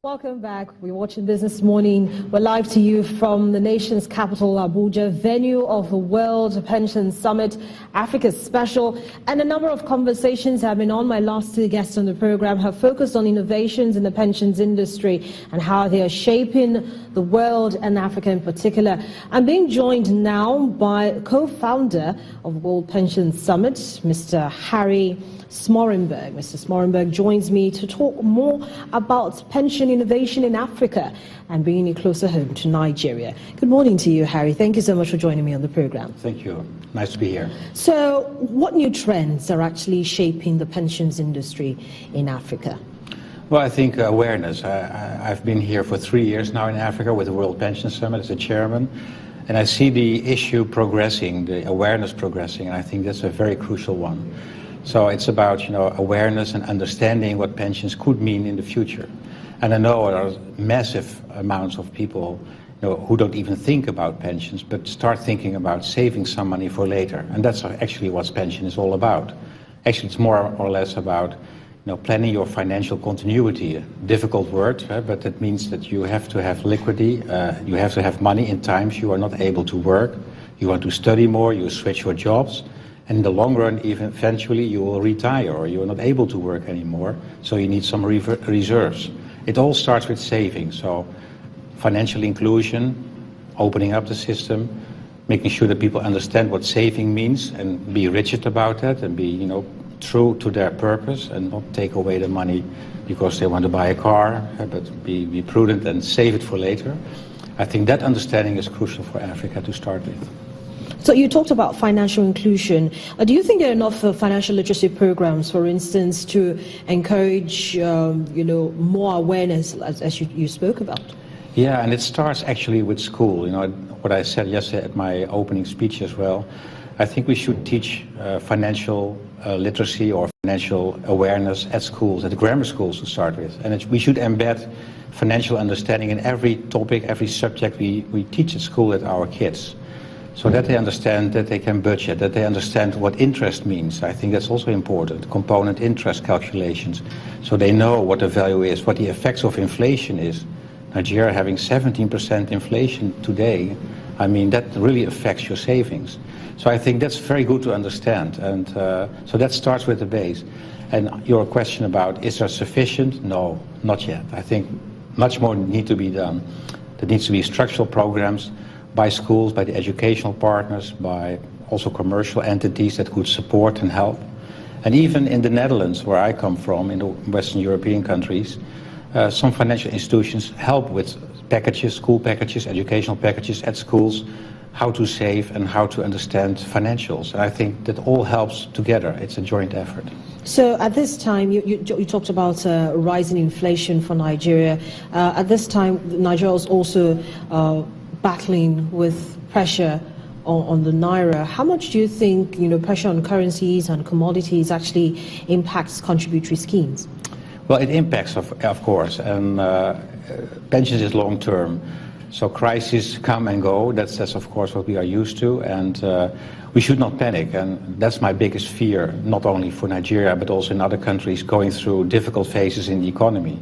Welcome back. We're watching Business Morning. We're live to you from the nation's capital, Abuja, venue of the World Pension Summit, Africa Special. And a number of conversations have been on. My last two guests on the program have focused on innovations in the pensions industry and how they are shaping the world and Africa in particular. I'm being joined now by co-founder of the World Pension Summit, Mr. Harry Smorenberg. Mr. Smorenberg joins me to talk more about pension innovation in Africa and bringing it closer home to Nigeria. Good morning to you, Harry. Thank you so much for joining me on the program. Thank you. Nice to be here. So, what new trends are actually shaping the pensions industry in Africa? Well, I think awareness. I've been here for 3 years now in Africa with the World Pension Summit as a chairman, and I see the issue progressing, the awareness progressing, and I think that's a very crucial one. So it's about, awareness and understanding what pensions could mean in the future. And I know there are massive amounts of people who don't even think about pensions, but start thinking about saving some money for later. And that's actually what pension is all about. Actually, it's more or less about planning your financial continuity. A difficult word, but it means that you have to have liquidity, you have to have money in times you are not able to work, you want to study more, you switch your jobs. And in the long run, even eventually, you will retire or you are not able to work anymore, so you need some reserves. It all starts with saving, so financial inclusion, opening up the system, making sure that people understand what saving means and be rigid about that and be, true to their purpose and not take away the money because they want to buy a car, but be prudent and save it for later. I think that understanding is crucial for Africa to start with. So you talked about financial inclusion. Do you think there are enough financial literacy programs, for instance, to encourage, more awareness, as you spoke about? Yeah, and it starts actually with school. What I said yesterday at my opening speech as well. I think we should teach financial literacy or financial awareness at schools, at the grammar schools to start with. And we should embed financial understanding in every topic, every subject we teach at school at our kids, so that they understand that they can budget, that they understand what interest means. I think that's also important, component interest calculations, so they know what the value is, what the effects of inflation is. Nigeria having 17% inflation today, that really affects your savings. So I think that's very good to understand, and so that starts with the base. And your question about, is there sufficient? No, not yet. I think much more needs to be done. There needs to be structural programs by schools, by the educational partners, by also commercial entities that could support and help. And even in the Netherlands, where I come from, in the Western European countries, some financial institutions help with packages, school packages, educational packages at schools, how to save and how to understand financials. And I think that all helps together. It's a joint effort. So at this time, you talked about rising inflation for Nigeria. At this time, Nigeria is also battling with pressure on the Naira. How much do you think pressure on currencies and commodities actually impacts contributory schemes? Well, it impacts, of course, and pensions is long term. So crises come and go. That's of course what we are used to, and we should not panic. And that's my biggest fear, not only for Nigeria but also in other countries going through difficult phases in the economy,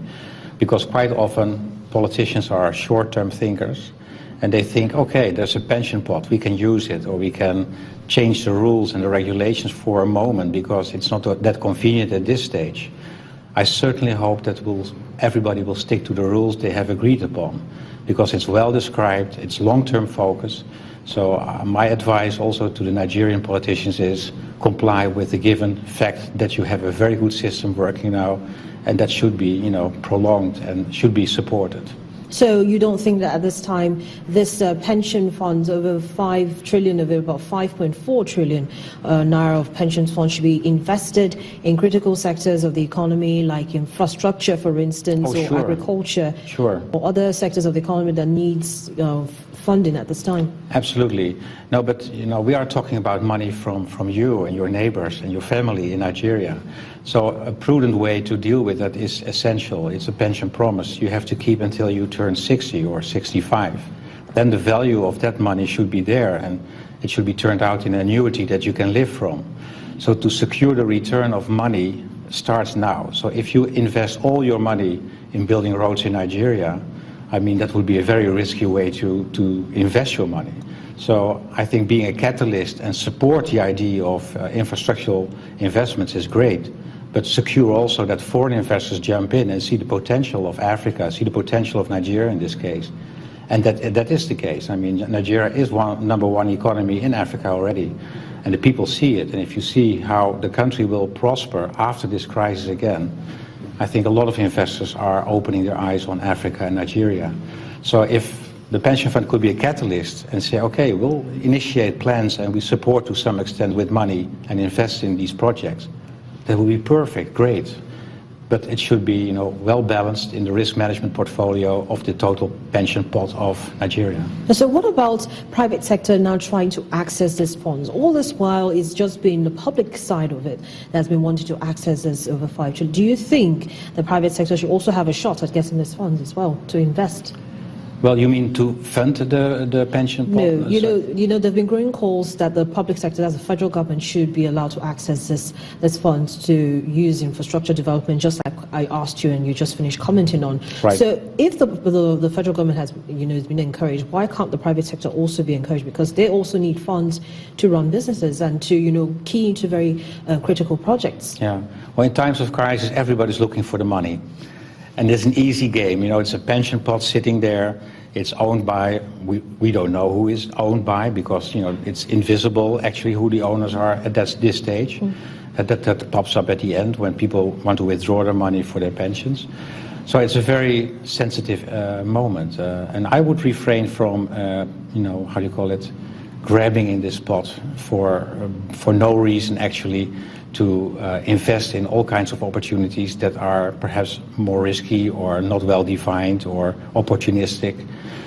because quite often politicians are short-term thinkers. And they think, okay, there's a pension pot, we can use it, or we can change the rules and the regulations for a moment because it's not that convenient at this stage. I certainly hope that everybody will stick to the rules they have agreed upon, because it's well described, it's long-term focus. So my advice also to the Nigerian politicians is comply with the given fact that you have a very good system working now, and that should be prolonged and should be supported. So you don't think that at this time, this pension funds, over 5 trillion, over about 5.4 trillion Naira of pension funds should be invested in critical sectors of the economy, like infrastructure, for instance, or agriculture, or other sectors of the economy that needs funding at this time? Absolutely. No, but we are talking about money from you and your neighbors and your family in Nigeria. So a prudent way to deal with that is essential. It's a pension promise you have to keep until you turn 60 or 65. Then the value of that money should be there, and it should be turned out in an annuity that you can live from. So to secure the return of money starts now. So if you invest all your money in building roads in Nigeria, I mean, that would be a very risky way to invest your money. So I think being a catalyst and support the idea of infrastructural investments is great, but secure also that foreign investors jump in and see the potential of Africa, see the potential of Nigeria in this case. And that is the case. I mean, Nigeria is number one economy in Africa already, and the people see it. And if you see how the country will prosper after this crisis again, I think a lot of investors are opening their eyes on Africa and Nigeria. So if the pension fund could be a catalyst and say, okay, we'll initiate plans and we support to some extent with money and invest in these projects, that would be perfect, great. But it should be, well balanced in the risk management portfolio of the total pension pot of Nigeria. So what about private sector now trying to access these funds? All this while it's just been the public side of it that's been wanting to access this over 5 trillion. Do you think the private sector should also have a shot at getting these funds as well to invest? Well, you mean to fund the pension pot? No, there have been growing calls that the public sector, as the federal government, should be allowed to access this funds to use infrastructure development, just like I asked you and you just finished commenting on. Right. So if the federal government has been encouraged, why can't the private sector also be encouraged? Because they also need funds to run businesses and to key into very critical projects. Yeah. Well, in times of crisis, everybody's looking for the money. And it's an easy game, it's a pension pot sitting there. It's owned by, we don't know who is owned by, because it's invisible actually who the owners are at this stage. That pops up at the end when people want to withdraw their money for their pensions. So it's a very sensitive moment. And I would refrain from, grabbing in this pot for no reason actually, to invest in all kinds of opportunities that are perhaps more risky or not well defined or opportunistic.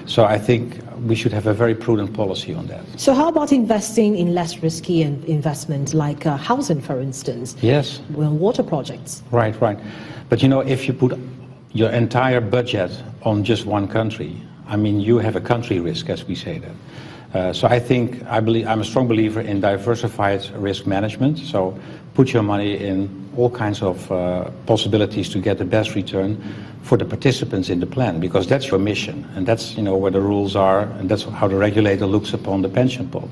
So I think we should have a very prudent policy on that. So how about investing in less risky investments like housing, for instance? Yes. Water projects. Right. But if you put your entire budget on just one country, I mean, you have a country risk, as we say that. So I'm a strong believer in diversified risk management. So put your money in all kinds of possibilities to get the best return for the participants in the plan, because that's your mission, and that's where the rules are, and that's how the regulator looks upon the pension pot.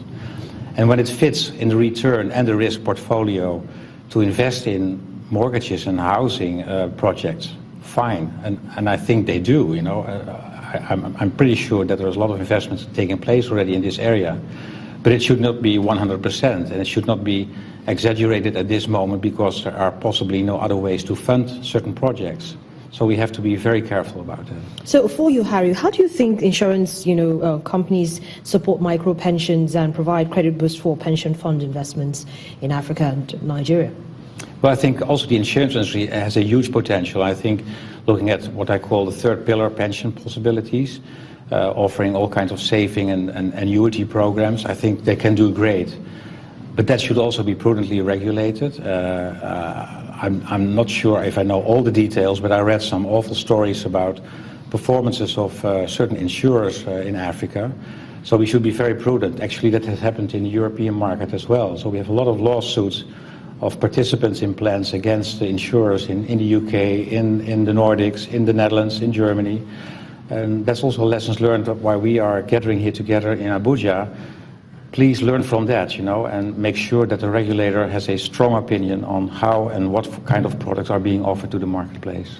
And when it fits in the return and the risk portfolio to invest in mortgages and housing projects, fine, and I think they do. I'm pretty sure that there's a lot of investments taking place already in this area, but it should not be 100%, and it should not be exaggerated at this moment because there are possibly no other ways to fund certain projects. So we have to be very careful about that. So for you, Harry, how do you think insurance, companies support micro pensions and provide credit boosts for pension fund investments in Africa and Nigeria? Well, I think also the insurance industry has a huge potential. I think looking at what I call the third pillar pension possibilities, offering all kinds of saving and annuity programs, I think they can do great. But that should also be prudently regulated. I'm not sure if I know all the details, but I read some awful stories about performances of certain insurers in Africa. So we should be very prudent. Actually, that has happened in the European market as well. So we have a lot of lawsuits of participants in plans against the insurers in the UK, in the Nordics, in the Netherlands, in Germany. And that's also lessons learned of why we are gathering here together in Abuja. Please learn from that, and make sure that the regulator has a strong opinion on how and what kind of products are being offered to the marketplace.